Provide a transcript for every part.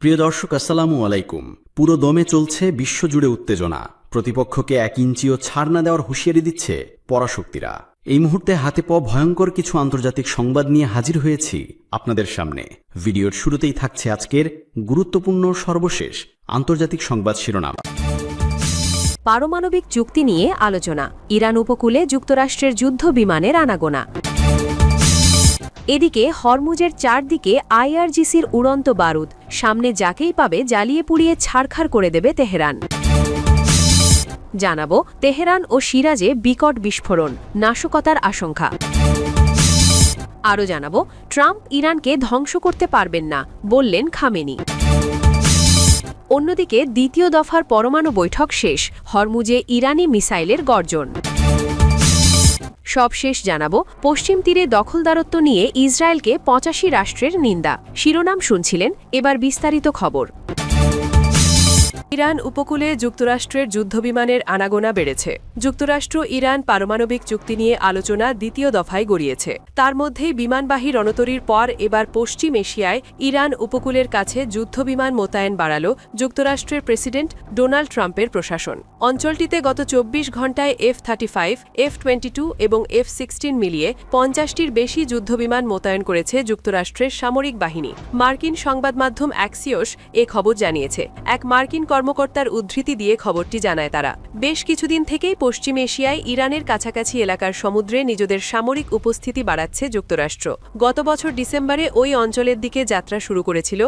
প্রিয় দর্শক, আসসালামু আলাইকুম। পুরো দমে চলছে বিশ্বজুড়ে উত্তেজনা। প্রতিপক্ষকে 1 ইঞ্চিও ছাড় না দেওয়ার হুঁশিয়ারি দিচ্ছে পরাশক্তিরা। এই মুহূর্তে হাতে পাওয়া ভয়ঙ্কর কিছু আন্তর্জাতিক সংবাদ নিয়ে হাজির হয়েছি আপনাদের সামনে। ভিডিওর শুরুতেই থাকছে আজকের গুরুত্বপূর্ণ সর্বশেষ আন্তর্জাতিক সংবাদ শিরোনাম। পারমাণবিক চুক্তি নিয়ে আলোচনা, ইরান উপকূলে যুক্তরাষ্ট্রের যুদ্ধ বিমানের আনাগোনা। এদিকে হরমুজের চারদিকে আইআরজিসির উড়ন্ত বারুদ, সামনে যাকেই পাবে জ্বালিয়ে পুড়িয়ে ছারখার করে দেবে তেহরান। জানাবো তেহরান ও শিরাজে বিকট বিস্ফোরণ, নাশকতার আশঙ্কা। আরও জানাবো ট্রাম্প ইরানকে ধ্বংস করতে পারবেন না বললেন খামেনি। অন্যদিকে দ্বিতীয় দফার পরমাণু বৈঠক শেষ, হরমুজে ইরানি মিসাইলের গর্জন। সবশেষ জানাবো পশ্চিম তীরে দখলদারত্ব নিয়ে ইসরায়েলকে 85 রাষ্ট্রের নিন্দা। শিরোনাম শুনছিলেন, এবার বিস্তারিত খবর। ইরান উপকূলে যুক্তরাষ্ট্রের যুদ্ধবিমানের আনাগোনা বেড়েছে। যুক্তরাষ্ট্র ইরান পারমাণবিক চুক্তি নিয়ে আলোচনা দ্বিতীয় দফায় গড়িয়েছে। তার মধ্যেই বিমানবাহী রণতরীর পর এবার পশ্চিম এশিয়ায় ইরান উপকূলের কাছে যুদ্ধবিমান মোতায়েন বাড়াল যুক্তরাষ্ট্রের প্রেসিডেন্ট ডোনাল্ড ট্রাম্পের প্রশাসন। অঞ্চলটিতে গত 24 ঘণ্টায় F-35, F-22 এবং F-16 মিলিয়ে 50টির বেশি যুদ্ধবিমান মোতায়েন করেছে যুক্তরাষ্ট্রের সামরিক বাহিনী। মার্কিন সংবাদ মাধ্যম অ্যাক্সিওস এ খবর জানিয়েছে। এক মার্কিন কর্মকর্তার উদ্ধৃতি দিয়ে খবরটি জানায় তারা। বেশ কিছুদিন থেকেই পশ্চিম এশিয়ায় ইরানের কাছাকাছি এলাকার সমুদ্রে নিজেদের সামরিক উপস্থিতি বাড়াচ্ছে যুক্তরাষ্ট্র। গত বছর ডিসেম্বরে ওই অঞ্চলের দিকে যাত্রা শুরু করেছিল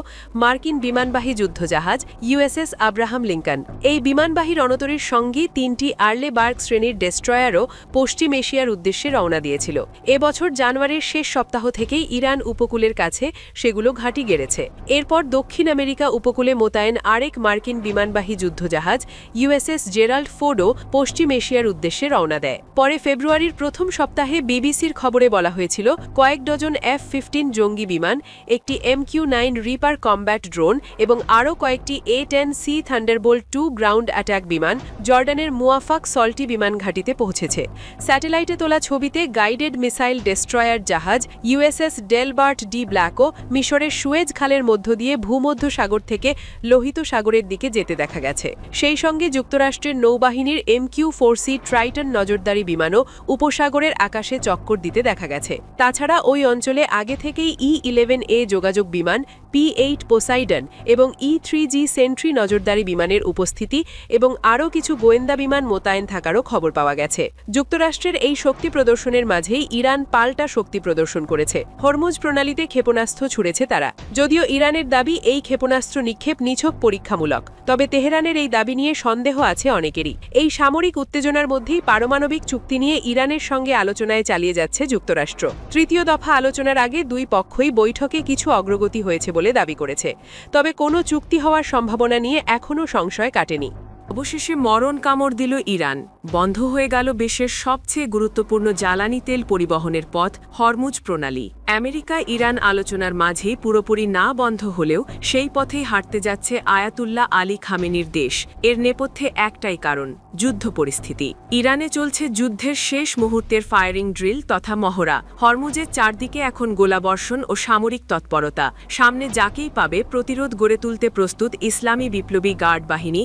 মার্কিন বিমানবাহী যুদ্ধজাহাজ USS আব্রাহাম লিঙ্কন। এই বিমানবাহী রণতরীর সঙ্গী 3টি আর্লেবার্গ শ্রেণীর ডেস্ট্রয়ারও পশ্চিম এশিয়ার উদ্দেশ্যে রওনা দিয়েছিল। এবছর জানুয়ারির শেষ সপ্তাহ থেকেই ইরান উপকূলের কাছে সেগুলো ঘাঁটি গেড়েছে। এরপর দক্ষিণ আমেরিকা উপকূলে মোতায়েন আরেক মার্কিন বিমানবাহী যুদ্ধজাহাজ USS জেরাল্ড ফোর্ডও পশ্চিম এশিয়ার উদ্দেশ্যে রওনা দেয়। পরে ফেব্রুয়ারির প্রথম সপ্তাহে বিবিসির খবরে বলা হয়েছিল কয়েক ডজন F-15 জঙ্গি বিমান, একটি MQ-9 রিপার কমব্যাট ড্রোন এবং আরও কয়েকটি A-10C থান্ডারবোল্ট 2 গ্রাউন্ড অ্যাটাক বিমান জর্ডানের মুয়াফাক সল্টি বিমান ঘাঁটিতে পৌঁছেছে। স্যাটেলাইটে তোলা ছবিতে গাইডেড মিসাইল ডেস্ট্রয়ার জাহাজ USS ডেলবার্ট ডি ব্ল্যাকো মিশরের সুয়েজ খালের মধ্য দিয়ে ভূমধ্য সাগর থেকে লোহিত সাগরের দিকে যেতে দেখা গেছে। সেই সঙ্গে যুক্তরাষ্ট্রের নৌবাহিনীর MQ-4C ট্রাইটন নজরদারি বিমানও উপসাগরের আকাশে চক্কর দিতে দেখা গেছে। তাছাড়া ওই অঞ্চলে আগে থেকেই E-11A যোগাযোগ বিমান, P-8 পোসাইডন এবং E-3G সেন্ট্রি নজরদারি বিমানের উপস্থিতি এবং আরও কিছু গোয়েন্দা বিমান মোতায়েন থাকারও খবর পাওয়া গেছে। যুক্তরাষ্ট্রের এই শক্তি প্রদর্শনের মাঝেই ইরান পাল্টা শক্তি প্রদর্শন করেছে। হরমুজ প্রণালীতে ক্ষেপণাস্ত্র ছুড়েছে তারা। যদিও ইরানের দাবি এই ক্ষেপণাস্ত্র নিক্ষেপ নিছক পরীক্ষামূলক, তবে তেহরানের এই দাবি নিয়ে সন্দেহ আছে অনেকেরই। এই সামরিক উত্তেজনার মধ্যেই পারমাণবিক চুক্তি নিয়ে ইরানের সঙ্গে আলোচনায় চালিয়ে যাচ্ছে যুক্তরাষ্ট্র। তৃতীয় দফা আলোচনার আগে দুই পক্ষই বৈঠকে কিছু অগ্রগতি হয়েছে বলে দাবি করেছে। তবে কোনো চুক্তি হওয়ার সম্ভাবনা নিয়ে এখনও সংশয় কাটেনি। অবশেষে মরণ কামড় দিল ইরান। বন্ধ হয়ে গেল বিশ্বের সবচেয়ে গুরুত্বপূর্ণ জ্বালানি তেল পরিবহনের পথ হরমুজ প্রণালী। আমেরিকা ইরান আলোচনার মাঝে পুরোপুরি না বন্ধ হলেও সেই পথেই হাঁটতে যাচ্ছে আয়াতুল্লাহ আলী খামেনির দেশ। এর নেপথ্যে একটাই কারণ, যুদ্ধ পরিস্থিতি। ইরানে চলছে যুদ্ধের শেষ মুহূর্তের ফায়ারিং ড্রিল তথা মহড়া। হরমুজের চারদিকে এখন গোলাবর্ষণ ও সামরিক তৎপরতা। সামনে যাকেই পাবে প্রতিরোধ গড়ে তুলতে প্রস্তুত ইসলামী বিপ্লবী গার্ড বাহিনী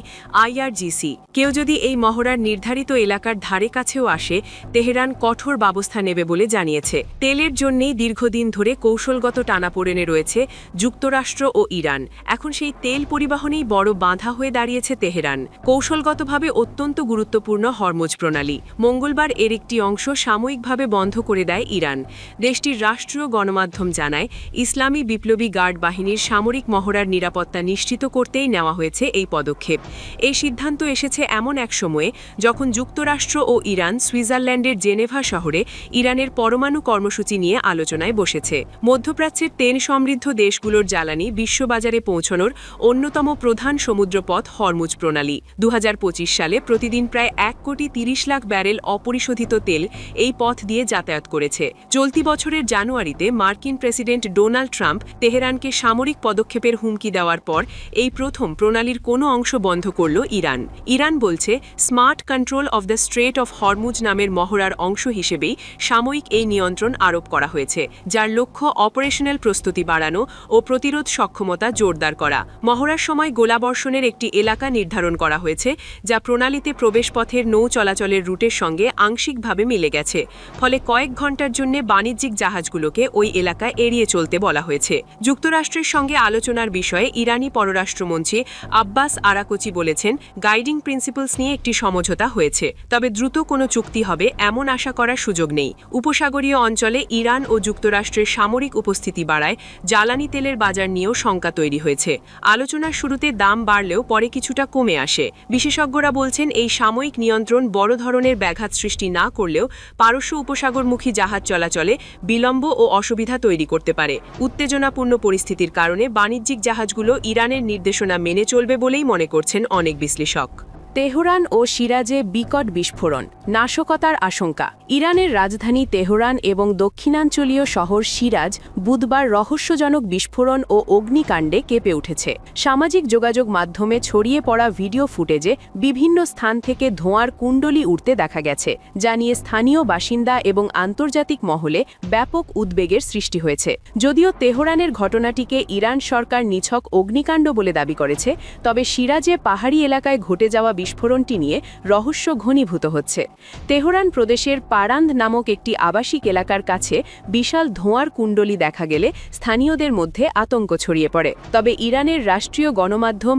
IRGC। কেউ যদি এই মহড়ার নির্ধারিত এলাকার ধারে কাছেও আসে, তেহরান কঠোর ব্যবস্থা নেবে বলে জানিয়েছে। তেলের জন্যেই দীর্ঘদিন ধরে কৌশলগত টানাপোড়েনে রয়েছে যুক্তরাষ্ট্র ও ইরান। এখন সেই তেল পরিবহনেই বড় বাধা হয়ে দাঁড়িয়েছে তেহরান। কৌশলগতভাবে অত্যন্ত গুরুত্বপূর্ণ হরমুজ প্রণালী। মঙ্গলবার এর একটি অংশ সাময়িকভাবে বন্ধ করে দেয় ইরান। দেশটির রাষ্ট্রীয় গণমাধ্যম জানায়, ইসলামী বিপ্লবী গার্ড বাহিনীর সামরিক মহড়ার নিরাপত্তা নিশ্চিত করতেই নেওয়া হয়েছে এই পদক্ষেপ। এই সিদ্ধান্ত এসেছে এমন এক সময়ে যখন যুক্তরাষ্ট্র ও ইরান সুইজারল্যান্ডের জেনেভা শহরে ইরানের পরমাণু কর্মসূচি নিয়ে আলোচনায় বসেছে। মধ্যপ্রাচ্যের তেল সমৃদ্ধ দেশগুলোর জ্বালানি বিশ্ববাজারে পৌঁছানোর অন্যতম প্রধান সমুদ্রপথ হরমুজ প্রণালী। 2025 সালে প্রতিদিন প্রায় 1,30,00,000 ব্যারেল অপরিশোধিত তেল এই পথ দিয়ে যাতায়াত করেছে। চলতি বছরের জানুয়ারিতে মার্কিন প্রেসিডেন্ট ডোনাল্ড ট্রাম্প তেহরানকে সামরিক পদক্ষেপের হুমকি দেওয়ার পর এই প্রথম প্রণালীর কোনো অংশ বন্ধ করল ইরান। ইরান। ইরান বলছে smart control of the strait of Hormuz নামের মহড়ার অংশ হিসেবেই সাময়িক এই নিয়ন্ত্রণ আরোপ করা হয়েছে, যার লক্ষ্য অপারেশনাল প্রস্তুতি বাড়ানো ও প্রতিরোধ সক্ষমতা জোরদার করা। মহড়ার সময় গোলাবর্ষণের একটি এলাকা নির্ধারণ করা হয়েছে, যা প্রণালীতে প্রবেশপথের নৌ চলাচলের রুটের সঙ্গে আংশিকভাবে মিলে গেছে। ফলে কয়েক ঘণ্টার জন্য বাণিজ্যিক জাহাজগুলোকে ওই এলাকায় এড়িয়ে চলতে বলা হয়েছে। যুক্তরাষ্ট্রের সঙ্গে আলোচনার বিষয়ে ইরানি পররাষ্ট্রমন্ত্রী আব্বাস আরাকচি বলেছেন, গাইডিং প্রিন্সিপলস নিয়ে একটি সমঝোতা হয়েছে, তবে দ্রুত কোনো চুক্তি হবে এমন আশা করার সুযোগ নেই। উপসাগরীয় অঞ্চলে ইরান ও যুক্তরাষ্ট্রের সামরিক উপস্থিতি বাড়ায় জ্বালানি তেলের বাজার নিয়েও শঙ্কা তৈরি হয়েছে। আলোচনার শুরুতে দাম বাড়লেও পরে কিছুটা কমে আসে। বিশেষজ্ঞরা বলছেন, এই সাময়িক নিয়ন্ত্রণ বড় ধরনের ব্যাঘাত সৃষ্টি না করলেও পারস্য উপসাগরমুখী জাহাজ চলাচলে বিলম্ব ও অসুবিধা তৈরি করতে পারে। উত্তেজনাপূর্ণ পরিস্থিতির কারণে বাণিজ্যিক জাহাজগুলো ইরানের নির্দেশনা মেনে চলবে বলেই মনে করছেন অনেক বিশ্লেষক। তেহরান ও শিরাজে বিকট বিস্ফোরণ, নাশকতার আশঙ্কা। ইরানের রাজধানী তেহরান এবং দক্ষিণাঞ্চলীয় শহর শিরাজ বুধবার রহস্যজনক বিস্ফোরণ ও অগ্নিকাণ্ডে কেঁপে উঠেছে। সামাজিক যোগাযোগ মাধ্যমে ছড়িয়ে পড়া ভিডিও ফুটেজে বিভিন্ন স্থান থেকে ধোঁয়ার কুণ্ডলী উঠতে দেখা গেছে, যা নিয়ে স্থানীয় বাসিন্দা এবং আন্তর্জাতিক মহলে ব্যাপক উদ্বেগের সৃষ্টি হয়েছে। যদিও তেহরানের ঘটনাটিকে ইরান সরকার নিছক অগ্নিকাণ্ড বলে দাবি করেছে, তবে শিরাজে পাহাড়ি এলাকায় ঘটে যাওয়া বিস্ফোরণটি নিয়ে রহস্য ঘনীভূত হচ্ছে। তেহরান প্রদেশের পারান্দ নামক একটি আবাসিক এলাকার কাছে বিশাল ধোঁয়ার কুণ্ডলী দেখা গেলে স্থানীয়দের মধ্যে আতঙ্ক ছড়িয়ে পড়ে। তবে ইরানের রাষ্ট্রীয় গণমাধ্যম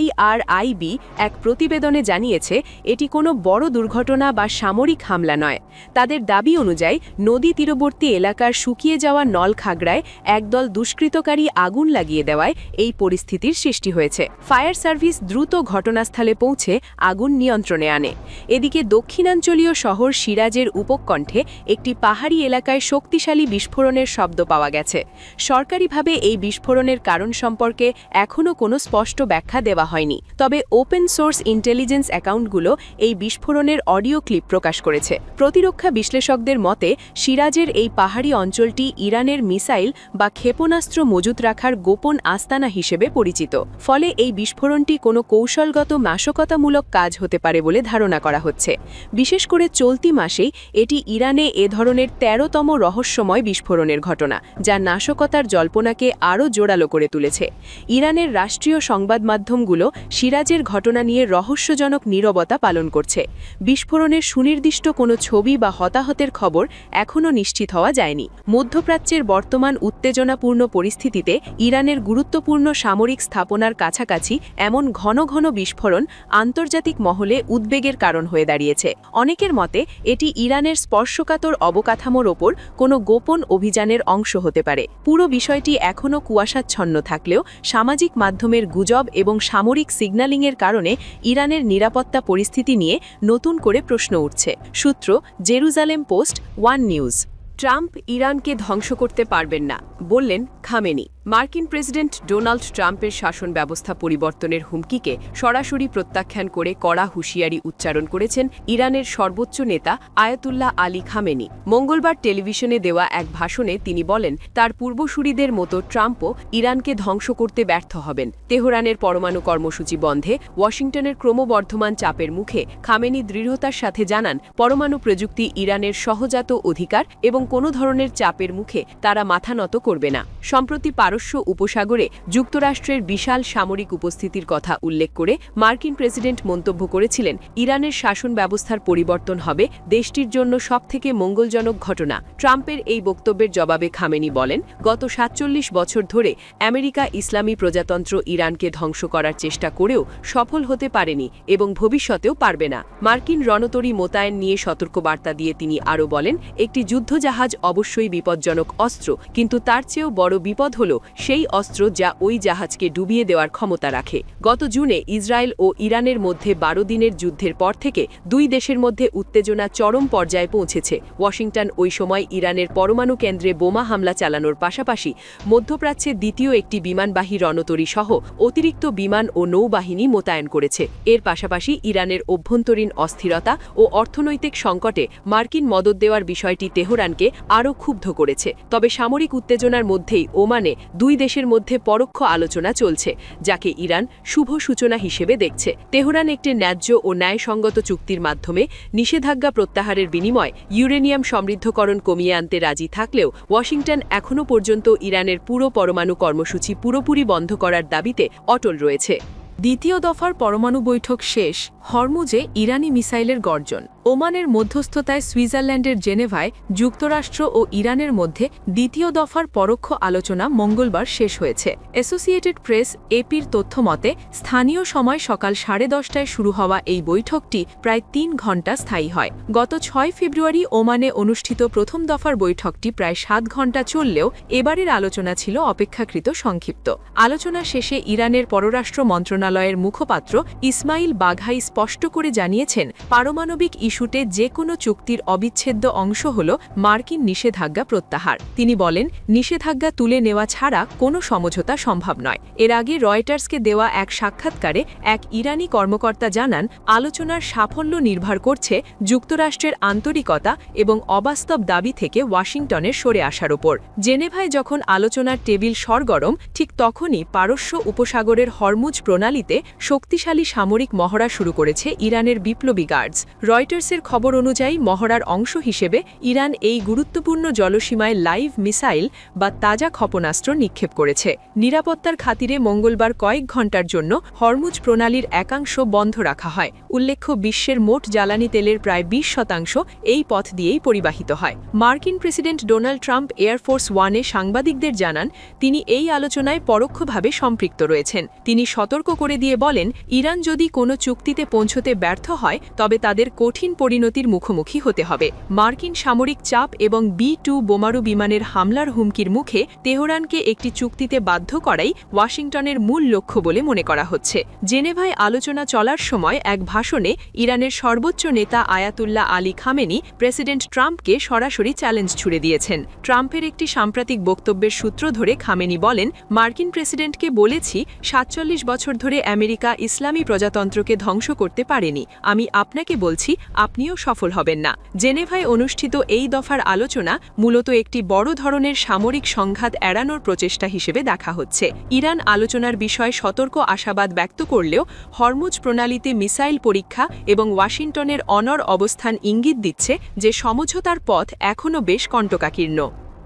IRIB এক প্রতিবেদনে জানিয়েছে, এটি কোনো বড় দুর্ঘটনা বা সামরিক হামলা নয়। তাদের দাবি অনুযায়ী নদী তীরবর্তী এলাকার শুকিয়ে যাওয়া নলখাগড়ায় একদল দুষ্কৃতকারী আগুন লাগিয়ে দেওয়ায় এই পরিস্থিতির সৃষ্টি হয়েছে। ফায়ার সার্ভিস দ্রুত ঘটনাস্থলে পৌঁছে আগুন নিয়ন্ত্রণে আনে। এদিকে দক্ষিণাঞ্চলীয় শহর শিরাজের উপকণ্ঠে একটি পাহাড়ি এলাকায় শক্তিশালী বিস্ফোরণের শব্দ পাওয়া গেছে। সরকারিভাবে এই বিস্ফোরণের কারণ সম্পর্কে এখনও কোনো স্পষ্ট ব্যাখ্যা দেওয়া হয়নি, তবে ওপেন সোর্স ইন্টেলিজেন্স অ্যাকাউন্টগুলো এই বিস্ফোরণের অডিও ক্লিপ প্রকাশ করেছে। প্রতিরক্ষা বিশ্লেষকদের মতে, শিরাজের এই পাহাড়ি অঞ্চলটি ইরানের মিসাইল বা ক্ষেপণাস্ত্র মজুত রাখার গোপন আস্তানা হিসেবে পরিচিত। ফলে এই বিস্ফোরণটি কোনো কৌশলগত নাশকতামূলক কাজ হতে পারে বলে ধারণা করা হচ্ছে। বিশেষ করে চলতি মাসেই এটি ইরানে এ ধরনের ১৩তম রহস্যময় বিস্ফোরণের ঘটনা, যা নাশকতার জল্পনাকে আরও জোরালো করে তুলেছে। ইরানের রাষ্ট্রীয় সংবাদ মাধ্যমগুলো শিরাজের ঘটনা নিয়ে রহস্যজনক নীরবতা পালন করছে। বিস্ফোরণের সুনির্দিষ্ট কোনো ছবি বা হতাহতের খবর এখনও নিশ্চিত হওয়া যায়নি। মধ্যপ্রাচ্যের বর্তমান উত্তেজনাপূর্ণ পরিস্থিতিতে ইরানের গুরুত্বপূর্ণ সামরিক স্থাপনার কাছাকাছি এমন ঘন ঘন বিস্ফোরণ আন্তর্জাতিক মহলে উদ্বেগের কারণ হয়ে দাঁড়িয়েছে। অনেকের মতে এটি ইরানের স্পর্শকাতর অবকাঠামোর ওপর কোনো গোপন অভিযানের অংশ হতে পারে। পুরো বিষয়টি এখনও কুয়াশাচ্ছন্ন থাকলেও সামাজিক মাধ্যমের গুজব এবং সামরিক সিগন্যালিংয়ের কারণে ইরানের নিরাপত্তা পরিস্থিতি নিয়ে নতুন করে প্রশ্ন উঠছে। সূত্র Jerusalem post, one news. Trump ইরানকে ধ্বংস করতে পারবেন না, বললেন খামেনি। মার্কিন প্রেসিডেন্ট ডোনাল্ড ট্রাম্পের শাসন ব্যবস্থা পরিবর্তনের হুমকিকে সরাসরি প্রত্যাখ্যান করে কড়া হুঁশিয়ারি উচ্চারণ করেছেন ইরানের সর্বোচ্চ নেতা আয়াতুল্লাহ আলী খামেনি। মঙ্গলবার টেলিভিশনে দেওয়া এক ভাষণে তিনি বলেন, তার পূর্বসূরিদের মতো ট্রাম্পও ইরানকে ধ্বংস করতে ব্যর্থ হবেন। তেহরানের পরমাণু কর্মসূচি বন্ধে ওয়াশিংটনের ক্রমবর্ধমান চাপের মুখে খামেনি দৃঢ়তার সাথে জানান, পরমাণু প্রযুক্তি ইরানের সহজাত অধিকার এবং কোনো ধরনের চাপের মুখে তারা মাথা নত করবে না। সম্প্রতি পারস্য উপসাগরে যুক্তরাষ্ট্রের বিশাল সামরিক উপস্থিতির কথা উল্লেখ করে মার্কিন প্রেসিডেন্ট মন্তব্য করেছিলেন, ইরানের শাসন ব্যবস্থার পরিবর্তন হবে দেশটির জন্য সবথেকে মঙ্গলজনক ঘটনা। ট্রাম্পের এই বক্তব্যের জবাবে খামেনি বলেন, গত ৪৭ বছর ধরে আমেরিকা ইসলামী প্রজাতন্ত্র ইরানকে ধ্বংস করার চেষ্টা করেও সফল হতে পারেনি এবং ভবিষ্যতেও পারবে না। মার্কিন রণতরী মোতায়েন নিয়ে সতর্কবার্তা দিয়ে তিনি আরও বলেন, একটি যুদ্ধজাহাজ অবশ্যই বিপজ্জনক অস্ত্র, কিন্তু তার চেয়েও বড় বিপদ হল সেই অস্ত্র যা ওই জাহাজকে ডুবিয়ে দেওয়ার ক্ষমতা রাখে। গত জুনে ইসরায়েল ও ইরানের মধ্যে ১২ দিনের যুদ্ধের পর থেকে দুই দেশের মধ্যে উত্তেজনা চরম পর্যায়ে পৌঁছেছে। ওয়াশিংটন ওই সময় ইরানের পরমাণু কেন্দ্রে বোমা হামলা চালানোর পাশাপাশি মধ্যপ্রাচ্যে দ্বিতীয় একটি বিমানবাহী রণতরী সহ অতিরিক্ত বিমান ও নৌবাহিনী মোতায়েন করেছে। এর পাশাপাশি ইরানের অভ্যন্তরীণ অস্থিরতা ও অর্থনৈতিক সংকটে মার্কিন মদত দেওয়ার বিষয়টি তেহরানকে দেশকে আরও ক্ষুব্ধ করেছে। তবে সামরিক উত্তেজনার মধ্যেই ওমানে দুই দেশের মধ্যে পরোক্ষ আলোচনা চলছে, যাকে ইরান শুভ সূচনা হিসেবে দেখছে। তেহরান একটি ন্যায্য ও ন্যায়সঙ্গত চুক্তির মাধ্যমে নিষেধাজ্ঞা প্রত্যাহারের বিনিময় ইউরেনিয়াম সমৃদ্ধকরণ কমিয়ে আনতে রাজি থাকলেও ওয়াশিংটন এখনও পর্যন্ত ইরানের পুরো পরমাণু কর্মসূচি পুরোপুরি বন্ধ করার দাবিতে অটল রয়েছে। দ্বিতীয় দফার পরমাণু বৈঠক শেষ, হরমুজে ইরানি মিসাইলের গর্জন। ওমানের মধ্যস্থতায় সুইজারল্যান্ডের জেনেভায় যুক্তরাষ্ট্র ও ইরানের মধ্যে দ্বিতীয় দফার পরোক্ষ আলোচনা মঙ্গলবার শেষ হয়েছে। অ্যাসোসিয়েটেড প্রেস এপির তথ্যমতে স্থানীয় সময় সকাল 10:30টায় শুরু হওয়া এই বৈঠকটি প্রায় 3 ঘণ্টা স্থায়ী হয়। গত 6 ফেব্রুয়ারি ওমানে অনুষ্ঠিত প্রথম দফার বৈঠকটি প্রায় 7 ঘণ্টা চললেও এবারের আলোচনা ছিল অপেক্ষাকৃত সংক্ষিপ্ত। আলোচনা শেষে ইরানের পররাষ্ট্র মন্ত্রণালয়ের মুখপাত্র ইসমাইল বাঘাই স্পষ্ট করে জানিয়েছেন, পারমাণবিক ইস্যুতে যে কোনো চুক্তির অবিচ্ছেদ্য অংশ হল মার্কিন নিষেধাজ্ঞা প্রত্যাহার। তিনি বলেন, নিষেধাজ্ঞা তুলে নেওয়া ছাড়া কোনো সমঝোতা সম্ভব নয়। এর আগে রয়টার্সকে দেওয়া এক সাক্ষাৎকারে এক ইরানি কর্মকর্তা জানান, আলোচনার সাফল্য নির্ভর করছে যুক্তরাষ্ট্রের আন্তরিকতা এবং অবাস্তব দাবি থেকে ওয়াশিংটনের সরে আসার উপর। জেনেভায় যখন আলোচনার টেবিল সরগরম, ঠিক তখনই পারস্য উপসাগরের হরমুজ প্রণালীতে শক্তিশালী সামরিক মহড়া শুরু করেছে ইরানের বিপ্লবী গার্ডস। রয়টার্সের খবর অনুযায়ী মহড়ার অংশ হিসেবে ইরান এই গুরুত্বপূর্ণ জলসীমায় লাইভ মিসাইল বা তাজা ক্ষেপণাস্ত্র নিক্ষেপ করেছে। নিরাপত্তার খাতিরে মঙ্গলবার কয়েক ঘণ্টার জন্য হরমুজ প্রণালীর একাংশ বন্ধ রাখা হয়। উল্লেখ্য, বিশ্বের মোট জ্বালানি তেলের প্রায় 20% এই পথ দিয়েই পরিবাহিত হয়। মার্কিন প্রেসিডেন্ট ডোনাল্ড ট্রাম্প এয়ারফোর্স ওয়ানে সাংবাদিকদের জানান, তিনি এই আলোচনায় পরোক্ষভাবে সম্পৃক্ত রয়েছেন। তিনি সতর্ক করে দিয়ে বলেন, ইরান যদি কোনো চুক্তিতে পৌঁছতে ব্যর্থ হয় তবে তাদের কঠিন পরিণতির মুখোমুখি হতে হবে। মার্কিন সামরিক চাপ এবং B-2 বোমারু বিমানের হামলার হুমকির মুখে তেহরানকে একটি চুক্তিতে বাধ্য করাই ওয়াশিংটনের মূল লক্ষ্য বলে মনে করা হচ্ছে। জেনেভায় আলোচনা চলার সময় এক ভাষণে ইরানের সর্বোচ্চ নেতা আয়াতুল্লাহ আলী খামেনি প্রেসিডেন্ট ট্রাম্পকে সরাসরি চ্যালেঞ্জ ছুড়ে দিয়েছেন। ট্রাম্পের একটি সাম্প্রতিক বক্তব্যের সূত্র ধরে খামেনি বলেন, মার্কিন প্রেসিডেন্টকে বলেছি, 47 বছর ধরে আমেরিকা ইসলামী প্রজাতন্ত্রকে ধ্বংস করতে পারেনি। আমি আপনাকে বলছি, আপনিও সফল হবেন না। জেনেভায় অনুষ্ঠিত এই দফার আলোচনা মূলত একটি বড় ধরনের সামরিক সংঘাত এড়ানোর প্রচেষ্টা হিসেবে দেখা হচ্ছে। ইরান আলোচনার বিষয়ে সতর্ক আশাবাদ ব্যক্ত করলেও হরমুজ প্রণালীতে মিসাইল পরীক্ষা এবং ওয়াশিংটনের অনড় অবস্থান ইঙ্গিত দিচ্ছে যে সমঝোতার পথ এখনও বেশ কণ্টকাকীর্ণ।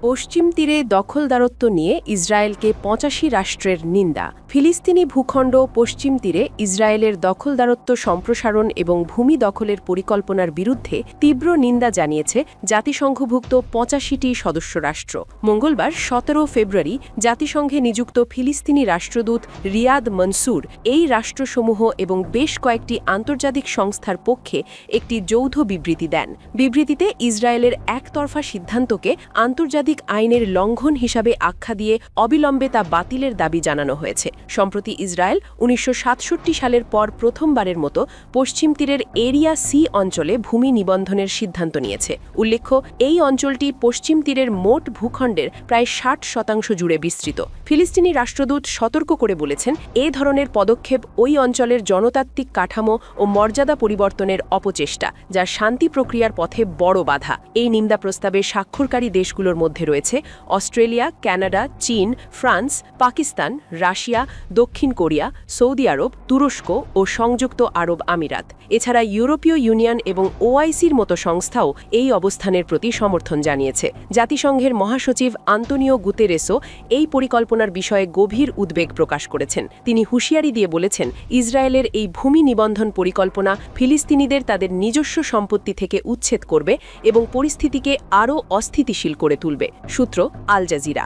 পশ্চিম তীরে দখলদারত্ব নিয়ে ইসরায়েলকে 85 রাষ্ট্রের নিন্দা। ফিলিস্তিনি ভূখণ্ড পশ্চিম তীরে ইসরায়েলের দখলদারত্ব সম্প্রসারণ এবং ভূমি দখলের পরিকল্পনার বিরুদ্ধে তীব্র নিন্দা জানিয়েছে জাতিসংঘভুক্ত 85টি সদস্য রাষ্ট্র। মঙ্গলবার 17 ফেব্রুয়ারি জাতিসংঘে নিযুক্ত ফিলিস্তিনি রাষ্ট্রদূত রিয়াদ মনসুর এই রাষ্ট্রসমূহ এবং বেশ কয়েকটি আন্তর্জাতিক সংস্থার পক্ষে একটি যৌথ বিবৃতি দেন। বিবৃতিতে ইসরায়েলের একতরফা সিদ্ধান্তকে আন্তর্জাতিক আইনের লঙ্ঘন হিসাবে আখ্যা দিয়ে অবিলম্বে তা বাতিলের দাবি জানানো হয়েছে। সম্প্রতি ইসরায়েল 1967 সালের পর প্রথমবারের মতো পশ্চিম তীরের এরিয়া সি অঞ্চলে ভূমি নিবন্ধনের সিদ্ধান্ত নিয়েছে। উল্লেখ্য, এই অঞ্চলটি পশ্চিম তীরের মোট ভূখণ্ডের প্রায় 60% জুড়ে বিস্তৃত। ফিলিস্তিনি রাষ্ট্রদূত সতর্ক করে বলেছেন, এ ধরনের পদক্ষেপ ওই অঞ্চলের জনতাত্ত্বিক কাঠামো ও মর্যাদা পরিবর্তনের অপচেষ্টা, যা শান্তি প্রক্রিয়ার পথে বড় বাধা। এই নিন্দা প্রস্তাবে স্বাক্ষরকারী দেশগুলোর মধ্যে রয়েছে অস্ট্রেলিয়া, কানাডা, চীন, ফ্রান্স, পাকিস্তান, রাশিয়া, দক্ষিণ কোরিয়া, সৌদি আরব, তুরস্ক ও সংযুক্ত আরব আমিরাত। এছাড়া ইউরোপীয় ইউনিয়ন এবং OICর মতো সংস্থাও এই অবস্থানের প্রতি সমর্থন জানিয়েছে। জাতিসংঘের মহাসচিব আন্তোনিও গুতেরেসও এই পরিকল্পনার বিষয়ে গভীর উদ্বেগ প্রকাশ করেছেন। তিনি হুঁশিয়ারি দিয়ে বলেছেন, ইসরায়েলের এই ভূমি নিবন্ধন পরিকল্পনা ফিলিস্তিনিদের তাদের নিজস্ব সম্পত্তি থেকে উচ্ছেদ করবে এবং পরিস্থিতিকে আরও অস্থিতিশীল করে তুলবে। সূত্র আল জাজিরা।